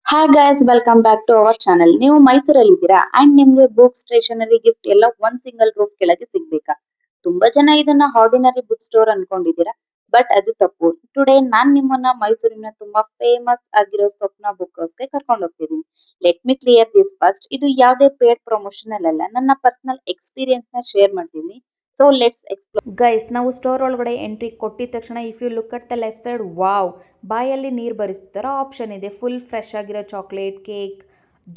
Hi guys, welcome back to our channel. ನೀವು ಮೈಸೂರಲ್ಲಿ ಇದ್ದೀರಾ ಅಂಡ್ ನಿಮ್ಗೆ ಬುಕ್, ಸ್ಟೇಷನರಿ, ಗಿಫ್ಟ್ ಎಲ್ಲ ಒಂದ್ ಸಿಂಗಲ್ ರೂಫ್ ಕೆಳಗೆ ಸಿಗ್ಬೇಕಾ? ತುಂಬಾ ಜನ ಇದನ್ನ ಆರ್ಡಿನರಿ ಬುಕ್ ಸ್ಟೋರ್ ಅನ್ಕೊಂಡಿದ್ದೀರಾ, ಬಟ್ ಅದು ತಪ್ಪು. ಟುಡೇ ನಾನ್ ನಿಮ್ಮನ್ನ ಮೈಸೂರಿನ ತುಂಬಾ ಫೇಮಸ್ ಆಗಿರೋ ಸ್ವಪ್ನ ಬುಕ್ ಹೌಸ್ಗೆ ಕರ್ಕೊಂಡು ಹೋಗ್ತಿದ್ದೀನಿ. Let me clear this first. ಇದು ಯಾವುದೇ ಪೇಡ್ ಪ್ರಮೋಷನ್ ಅಲ್ಲ, ನನ್ನ ಪರ್ಸನಲ್ ಎಕ್ಸ್ಪೀರಿಯನ್ಸ್ ನ ಶೇರ್ ಮಾಡ್ತೀನಿ. So let's explore. ಗೈಸ್, ನಾವು ಸ್ಟೋರ್ ಒಳಗಡೆ ಎಂಟ್ರಿ ಕೊಟ್ಟಿದ ತಕ್ಷಣ if you look at the left side, wow, ಬಾಯಲ್ಲಿ ನೀರು ಬರಿಸ್ತಾರೋ ಆಪ್ಷನ್ ಇದೆ. ಫುಲ್ ಫ್ರೆಶ್ ಆಗಿರೋ ಚಾಕ್ಲೇಟ್, ಕೇಕ್,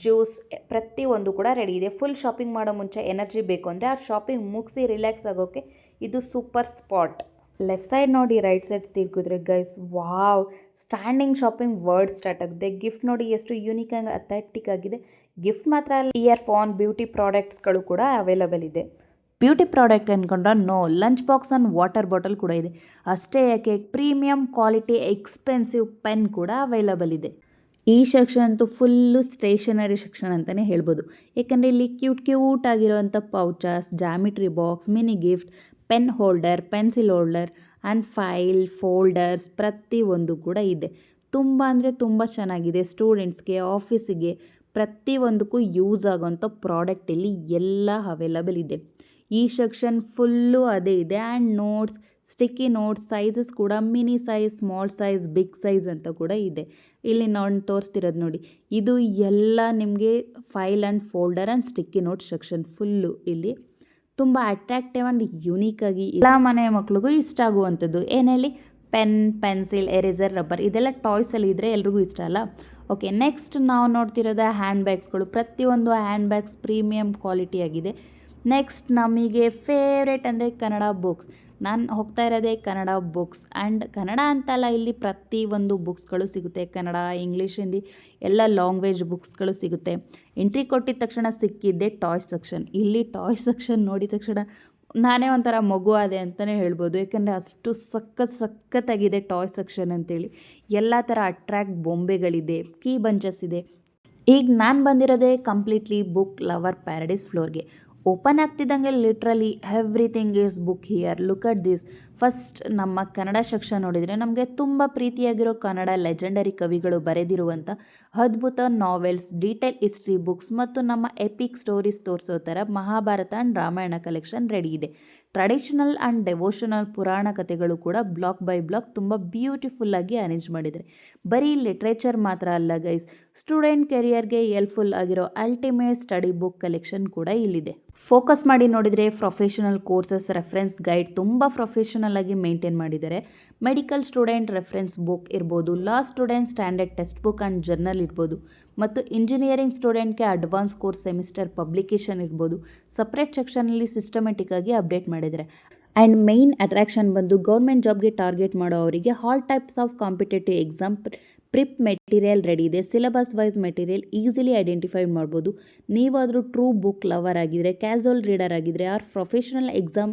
ಜ್ಯೂಸ್ ಪ್ರತಿಯೊಂದು ಕೂಡ ರೆಡಿ ಇದೆ. ಫುಲ್ ಶಾಪಿಂಗ್ ಮಾಡೋ ಮುಂಚೆ ಎನರ್ಜಿ ಬೇಕು ಅಂದರೆ ಆ ಶಾಪಿಂಗ್ ಮುಗಿಸಿ ರಿಲ್ಯಾಕ್ಸ್ ಆಗೋಕ್ಕೆ ಇದು ಸೂಪರ್ ಸ್ಪಾಟ್. ಲೆಫ್ಟ್ ಸೈಡ್ ನೋಡಿ, ರೈಟ್ ಸೈಡ್ ತಿರುಗಿದ್ರೆ guys, wow, standing shopping world start ಆಗಿದೆ. ಗಿಫ್ಟ್ ನೋಡಿ ಎಷ್ಟು ಯೂನಿಕ್ ಆಗಿ ಅಥೆಂಟಿಕ್ ಆಗಿದೆ. ಗಿಫ್ಟ್ ಮಾತ್ರ ಅಲ್ಲ, ಇಯರ್ಫೋನ್, ಬ್ಯೂಟಿ ಪ್ರಾಡಕ್ಟ್ಸ್ಗಳು ಕೂಡ ಅವೈಲಬಲ್ ಇದೆ. ಬ್ಯೂಟಿ ಪ್ರಾಡಕ್ಟ್ ಅಂದ್ಕೊಂಡ್ರೆ no, lunch box and water bottle ಕೂಡ ಇದೆ. ಅಷ್ಟೇ ಯಾಕೆ, ಪ್ರೀಮಿಯಂ ಕ್ವಾಲಿಟಿ ಎಕ್ಸ್ಪೆನ್ಸಿವ್ ಪೆನ್ ಕೂಡ ಅವೈಲಬಲ್ ಇದೆ. ಈ ಸೆಕ್ಷನ್ ಅಂತೂ ಫುಲ್ಲು ಸ್ಟೇಷನರಿ ಸೆಕ್ಷನ್ ಅಂತಲೇ ಹೇಳ್ಬೋದು. ಏಕೆಂದರೆ ಇಲ್ಲಿ ಕ್ಯೂಟ್ ಆಗಿರೋವಂಥ pouches, geometry box, mini gift, pen holder, pencil holder and file, folders ಪ್ರತಿಯೊಂದು ಕೂಡ ಇದೆ. ತುಂಬ ಅಂದರೆ ತುಂಬ ಚೆನ್ನಾಗಿದೆ. ಸ್ಟೂಡೆಂಟ್ಸ್ಗೆ, ಆಫೀಸಿಗೆ ಪ್ರತಿಯೊಂದಕ್ಕೂ ಯೂಸ್ ಆಗೋವಂಥ ಪ್ರಾಡಕ್ಟ್ ಇಲ್ಲಿ ಎಲ್ಲ ಅವೈಲಬಲ್ ಇದೆ. ಈ ಸೆಕ್ಷನ್ ಫುಲ್ಲು ಅದೇ ಇದೆ. And notes, sticky notes, sizes ಕೂಡ mini size, small size, big size ಅಂತ ಕೂಡ ಇದೆ. ಇಲ್ಲಿ ನಾನು ತೋರಿಸ್ತಿರೋದು ನೋಡಿ, ಇದು ಎಲ್ಲ ನಿಮಗೆ file and folder and sticky note section full ಇಲ್ಲಿ ತುಂಬ ಅಟ್ರಾಕ್ಟಿವ್ ಆ್ಯಂಡ್ ಯೂನಿಕಾಗಿ ಎಲ್ಲ ಮನೆ ಮಕ್ಳಿಗೂ ಇಷ್ಟ ಆಗುವಂಥದ್ದು. ಏನೇಳಿ, ಪೆನ್, ಪೆನ್ಸಿಲ್, ಎರೇಸರ್, ರಬ್ಬರ್ ಇದೆಲ್ಲ ಟಾಯ್ಸಲ್ಲಿ ಇದ್ದರೆ ಎಲ್ರಿಗೂ ಇಷ್ಟ ಅಲ್ಲ. ಓಕೆ, ನೆಕ್ಸ್ಟ್ ನಾವು ನೋಡ್ತಿರೋದು ಹ್ಯಾಂಡ್ ಬ್ಯಾಗ್ಸ್ಗಳು. ಪ್ರತಿಯೊಂದು ಹ್ಯಾಂಡ್ ಬ್ಯಾಗ್ಸ್ ಪ್ರೀಮಿಯಂ ಕ್ವಾಲಿಟಿ ಆಗಿದೆ. ನೆಕ್ಸ್ಟ್ ನಮಗೆ ಫೇವ್ರೇಟ್ ಅಂದರೆ ಕನ್ನಡ ಬುಕ್ಸ್. ನಾನು ಹೋಗ್ತಾ ಇರೋದೇ ಕನ್ನಡ ಬುಕ್ಸ್. ಆ್ಯಂಡ್ ಕನ್ನಡ ಅಂತಲ್ಲ, ಇಲ್ಲಿ ಪ್ರತಿಯೊಂದು ಬುಕ್ಸ್ಗಳು ಸಿಗುತ್ತೆ. ಕನ್ನಡ, ಇಂಗ್ಲೀಷ್, ಹಿಂದಿ ಎಲ್ಲ ಲ್ಯಾಂಗ್ವೇಜ್ ಬುಕ್ಸ್ಗಳು ಸಿಗುತ್ತೆ. ಎಂಟ್ರಿ ಕೊಟ್ಟಿದ ತಕ್ಷಣ ಸಿಕ್ಕಿದ್ದೆ ಟಾಯ್ಸ್ ಸೆಕ್ಷನ್. ಇಲ್ಲಿ ಟಾಯ್ಸ್ ಸೆಕ್ಷನ್ ನೋಡಿದ ತಕ್ಷಣ ನಾನೇ ಒಂಥರ ಮಗು ಆದೆ ಅಂತಲೇ ಹೇಳ್ಬೋದು. ಯಾಕಂದರೆ ಅಷ್ಟು ಸಖತ್ತಾಗಿದೆ ಟಾಯ್ ಸೆಕ್ಷನ್ ಅಂತೇಳಿ. ಎಲ್ಲ ಥರ ಅಟ್ರ್ಯಾಕ್ಟ್ ಬೊಂಬೆಗಳಿದೆ, ಕೀ ಬಂಚಸ್ ಇದೆ. ಈಗ ನಾನು ಬಂದಿರೋದೇ ಕಂಪ್ಲೀಟ್ಲಿ ಬುಕ್ ಲವರ್ ಪ್ಯಾರಡೈಸ್ ಫ್ಲೋರ್ಗೆ. ಓಪನ್ ಆಗ್ತಿದ್ದಂಗೆ literally everything is book here. Look at this. First ನಮ್ಮ ಕನ್ನಡ ಸೆಕ್ಷನ್ ನೋಡಿದರೆ ನಮಗೆ ತುಂಬ ಪ್ರೀತಿಯಾಗಿರೋ ಕನ್ನಡ ಲೆಜೆಂಡರಿ ಕವಿಗಳು ಬರೆದಿರುವಂಥ ಅದ್ಭುತ ನಾವೆಲ್ಸ್, ಡೀಟೇಲ್ ಹಿಸ್ಟ್ರಿ ಬುಕ್ಸ್ ಮತ್ತು ನಮ್ಮ ಎಪಿಕ್ ಸ್ಟೋರೀಸ್ ತೋರಿಸೋ ಥರ Mahabharata and Ramayana collection ready ಇದೆ. ಟ್ರೆಡಿಷನಲ್ ಆ್ಯಂಡ್ ಡೆವೋಷನಲ್ ಪುರಾಣ ಕಥೆಗಳು ಕೂಡ ಬ್ಲಾಕ್ ಬೈ ಬ್ಲಾಕ್ ತುಂಬ ಬ್ಯೂಟಿಫುಲ್ಲಾಗಿ ಅರೇಂಜ್ ಮಾಡಿದ್ದಾರೆ. ಬರೀ ಲಿಟ್ರೇಚರ್ ಮಾತ್ರ ಅಲ್ಲ ಗೈಸ್, ಸ್ಟೂಡೆಂಟ್ ಕೆರಿಯರ್ಗೆ ಹೆಲ್ಪ್ಫುಲ್ ಆಗಿರೋ ಅಲ್ಟಿಮೇಟ್ ಸ್ಟಡಿ ಬುಕ್ ಕಲೆಕ್ಷನ್ ಕೂಡ ಇಲ್ಲಿದೆ. ಫೋಕಸ್ ಮಾಡಿ ನೋಡಿದರೆ ಪ್ರೊಫೆಷನಲ್ ಕೋರ್ಸಸ್ ರೆಫರೆನ್ಸ್ ಗೈಡ್ ತುಂಬ ಪ್ರೊಫೆಷನಲ್ ಆಗಿ ಮೇಂಟೈನ್ ಮಾಡಿದ್ದಾರೆ. ಮೆಡಿಕಲ್ ಸ್ಟೂಡೆಂಟ್ ರೆಫರೆನ್ಸ್ ಬುಕ್ ಇರ್ಬೋದು, law student standard textbook and journal ಇರ್ಬೋದು, ಮತ್ತು ಇಂಜಿನಿಯರಿಂಗ್ ಸ್ಟೂಡೆಂಟ್ಗೆ ಅಡ್ವಾನ್ಸ್ ಕೋರ್ಸ್ ಸೆಮಿಸ್ಟರ್ ಪಬ್ಲಿಕೇಶನ್ ಇರ್ಬೋದು. ಸಪ್ರೇಟ್ ಸೆಕ್ಷನಲ್ಲಿ ಸಿಸ್ಟಮೆಟಿಕ್ ಆಗಿ ಅಪ್ಡೇಟ್ ಮಾಡಿದ್ದಾರೆ. ಆ್ಯಂಡ್ ಮೇಯ್ನ್ ಅಟ್ರಾಕ್ಷನ್ ಬಂದು ಗೌರ್ಮೆಂಟ್ ಜಾಬ್ಗೆ ಟಾರ್ಗೆಟ್ ಮಾಡೋ ಅವರಿಗೆ all types of competitive exam prep material ready ಇದೆ. Syllabus wise material easily identify ಮಾಡ್ಬೋದು. ನೀವಾದರೂ ಟ್ರೂ ಬುಕ್ ಲವರ್ ಆಗಿದ್ದರೆ, ಕ್ಯಾಸುವಲ್ ರೀಡರ್ ಆಗಿದ್ದರೆ, ಆರ್ ಪ್ರೊಫೆಷನಲ್ ಎಕ್ಸಾಮ್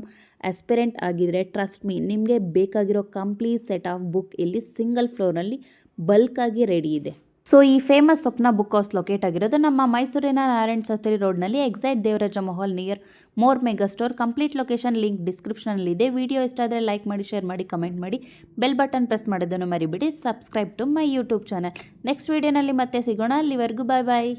ಆಸ್ಪಿರೆಂಟ್ ಆಗಿದ್ದರೆ, ಟ್ರಸ್ಟ್ ಮೀ, ನಿಮಗೆ ಬೇಕಾಗಿರೋ ಕಂಪ್ಲೀಟ್ ಸೆಟ್ ಆಫ್ ಬುಕ್ ಇಲ್ಲಿ ಸಿಂಗಲ್ ಫ್ಲೋರ್ನಲ್ಲಿ ಬಲ್ಕಾಗಿ ರೆಡಿ ಇದೆ. ಸೊ ಈ famous Swapna book house locate ಆಗಿರೋದು ನಮ್ಮ ಮೈಸೂರಿನ ನಾರಾಯಣ ಶಾಸ್ತ್ರಿ ರೋಡ್ನಲ್ಲಿ, exact Devaraja Mahal near More mega store. Complete location link ಡಿಸ್ಕ್ರಿಪ್ಷನಲ್ಲಿದೆ. ವಿಡಿಯೋ ಇಷ್ಟ ಆದರೆ ಲೈಕ್ ಮಾಡಿ, ಶೇರ್ ಮಾಡಿ, ಕಮೆಂಟ್ ಮಾಡಿ, ಬೆಲ್ ಬಟನ್ ಪ್ರೆಸ್ ಮಾಡೋದನ್ನು ಮರಿಬೇಡಿ. Subscribe to my YouTube channel. Next ವಿಡಿಯೋನಲ್ಲಿ ಮತ್ತೆ ಸಿಗೋಣ. ಅಲ್ಲಿವರೆಗೂ ಬಾಯ್ ಬಾಯ್.